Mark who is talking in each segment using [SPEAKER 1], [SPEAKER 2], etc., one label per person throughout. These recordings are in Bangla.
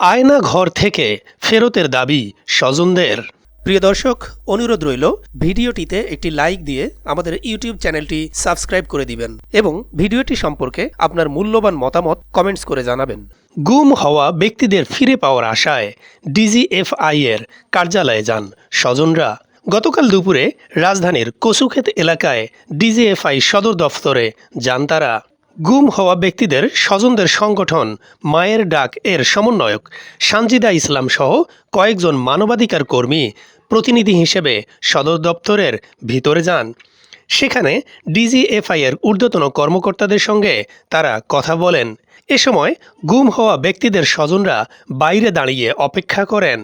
[SPEAKER 1] আয়না ঘর থেকে ফেরতের দাবি স্বজনদের। প্রিয় দর্শক, অনুরোধ রইল ভিডিওটিতে একটি লাইক দিয়ে আমাদের ইউটিউব চ্যানেলটি সাবস্ক্রাইব করে দিবেন এবং ভিডিওটি সম্পর্কে আপনার মূল্যবান মতামত কমেন্টস করে জানাবেন। গুম হওয়া ব্যক্তিদের ফিরে পাওয়ার আশায় ডিজিএফআই এর কার্যালয়ে যান স্বজনরা। গতকাল দুপুরে রাজধানীর কচুক্ষেত এলাকায় ডিজিএফআই সদর দফতরে যান তারা। গুম হওয়া ব্যক্তিদের স্বজনদের সংগঠন মায়ের ডাক এর সমন্বয়ক সানজিদা ইসলাম সহ কয়েকজন মানবাধিকার কর্মী প্রতিনিধি হিসেবে সদর দপ্তরের ভিতরে যান। সেখানে ডিজিএফআই এর ঊর্ধ্বতন কর্মকর্তাদের সঙ্গে তারা কথা বলেন। এ সময় গুম হওয়া ব্যক্তিদের স্বজনরা বাইরে দাঁড়িয়ে অপেক্ষা করেন।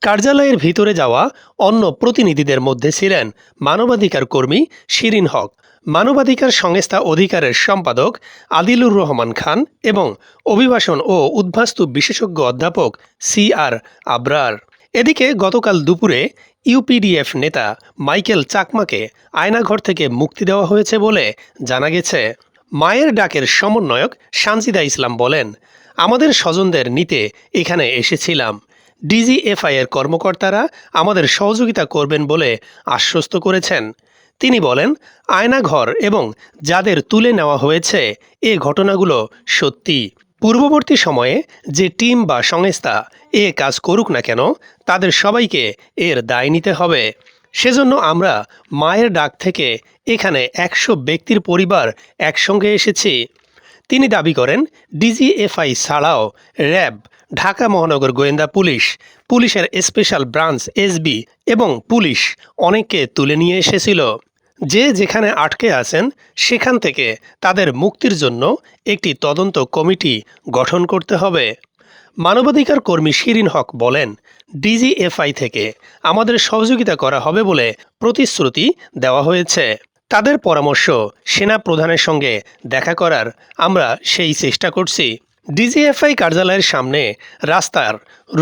[SPEAKER 1] কার্যালয়ের ভিতরে যাওয়া অন্য প্রতিনিধিদের মধ্যে ছিলেন মানবাধিকার কর্মী শিরিন হক, মানবাধিকার সংস্থা অধিকারের সম্পাদক আদিলুর রহমান খান এবং অভিবাসন ও উদ্বাস্তু বিশেষজ্ঞ অধ্যাপক CR আবরার। এদিকে গতকাল দুপুরে ইউপিডিএফ নেতা মাইকেল চাকমাকে আয়নাঘর থেকে মুক্তি দেওয়া হয়েছে বলে জানা গেছে। মায়ের ডাকের সমন্বয়ক সানজিদা ইসলাম বলেন, আমাদের স্বজনদের নিতে এখানে এসেছিলাম। ডিজিএফআই এর কর্মকর্তারা আমাদের সহযোগিতা করবেন বলে আশ্বস্ত করেছেন। তিনি বলেন, আয়নাঘর এবং যাদের তুলে নেওয়া হয়েছে এ ঘটনাগুলো সত্যি। পূর্ববর্তী সময়ে যে টিম বা সংস্থা এ কাজ করুক না কেন, তাদের সবাইকে এর দায় নিতে হবে। সেজন্য আমরা মায়ের ডাক থেকে এখানে 100 ব্যক্তির পরিবার একসঙ্গে এসেছি। তিনি দাবি করেন, ডিজিএফআই ছাড়াও র্যাব, ঢাকা মহানগর গোয়েন্দা পুলিশ, পুলিশের স্পেশাল ব্রাঞ্চ SB এবং পুলিশ অনেককে তুলে নিয়ে এসেছিল। যে যেখানে আটকে আছেন সেখান থেকে তাদের মুক্তির জন্য একটি তদন্ত কমিটি গঠন করতে হবে। মানবাধিকার কর্মী শিরিন হক বলেন, ডিজিএফআই থেকে আমাদের সহযোগিতা করা হবে বলে প্রতিশ্রুতি দেওয়া হয়েছে। তাদের পরামর্শ সেনা প্রধানের সঙ্গে দেখা করার আমরা সেই চেষ্টা করছি। ডিজিএফআই কার্যালয়ের সামনে রাস্তার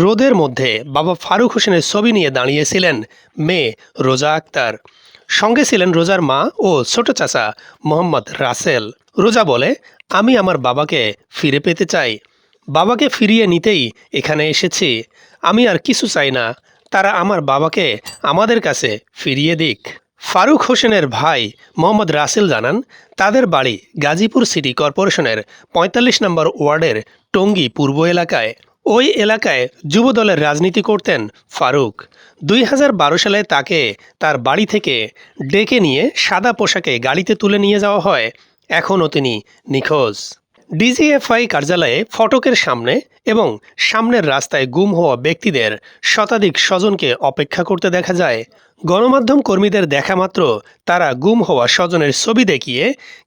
[SPEAKER 1] রোদের মধ্যে বাবা ফারুক হোসেনের ছবি নিয়ে দাঁড়িয়েছিলেন মেয়ে রোজা আক্তার। সঙ্গে ছিলেন রোজার মা ও ছোট চাচা মোহাম্মদ রাসেল। রোজা বলে, আমি আমার বাবাকে ফিরে পেতে চাই। বাবাকে ফিরিয়ে নিতেই এখানে এসেছি। আমি আর কিছু চাই না, তারা আমার বাবাকে আমাদের কাছে ফিরিয়ে দিক। ফারুক হোসেনের ভাই মোহাম্মদ রাসেল জানান, তাদের বাড়ি গাজীপুর সিটি কর্পোরেশনের 45 নম্বর ওয়ার্ডের টঙ্গী পূর্ব এলাকায়। ওই এলাকায় যুবদলের রাজনীতি করতেন ফারুক। 2012 সালে তাকে তার বাড়ি থেকে ডেকে নিয়ে সাদা পোশাকে গাড়িতে তুলে নিয়ে যাওয়া হয়। এখনও তিনি নিখোঁজ। ডিজিএফআই কার্যালয়ে ফটকের সামনে এবং সামনের রাস্তায় গুম হওয়া ব্যক্তিদের শতাধিক স্বজনকে অপেক্ষা করতে দেখা যায়। গণমাধ্যম কর্মীদের দেখা মাত্র তারা গুম হওয়া স্বজনের ছবি দেখিয়ে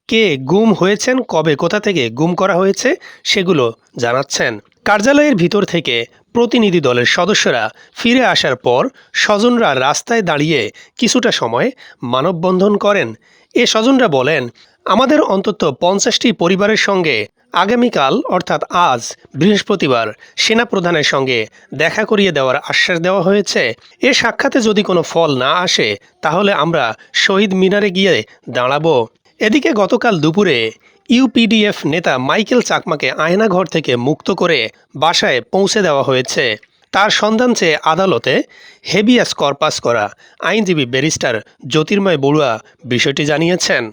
[SPEAKER 1] কে গুম হয়েছেন, কবে, কোথা থেকে গুম করা হয়েছে সেগুলো জানাচ্ছেন। কার্যালয়ের ভিতর থেকে প্রতিনিধি দলের সদস্যরা ফিরে আসার পর স্বজনরা রাস্তায় দাঁড়িয়ে কিছুটা সময় মানববন্ধন করেন। এ স্বজনরা বলেন, আমাদের অন্তত 50টি পরিবারের সঙ্গে আগামীকাল অর্থাৎ আজ বৃহস্পতিবার সেনাপ্রধানের সঙ্গে দেখা করিয়ে দেওয়ার আশ্বাস দেওয়া হয়েছে। এ সাক্ষাতে যদি কোনো ফল না আসে তাহলে আমরা শহীদ মিনারে গিয়ে দাঁড়াবো। এদিকে গতকাল দুপুরে ইউপিডিএফ নেতা মাইকেল চাকমাকে আয়নাঘর থেকে মুক্ত করে বাসায় পৌঁছে দেওয়া হয়েছে। তার সন্ধান চেয়ে আদালতে হেবিয়াস কর্পাস করা আইনজীবী ব্যারিস্টার জ্যোতির্ময় বড়ুয়া বিষয়টি জানিয়েছেন।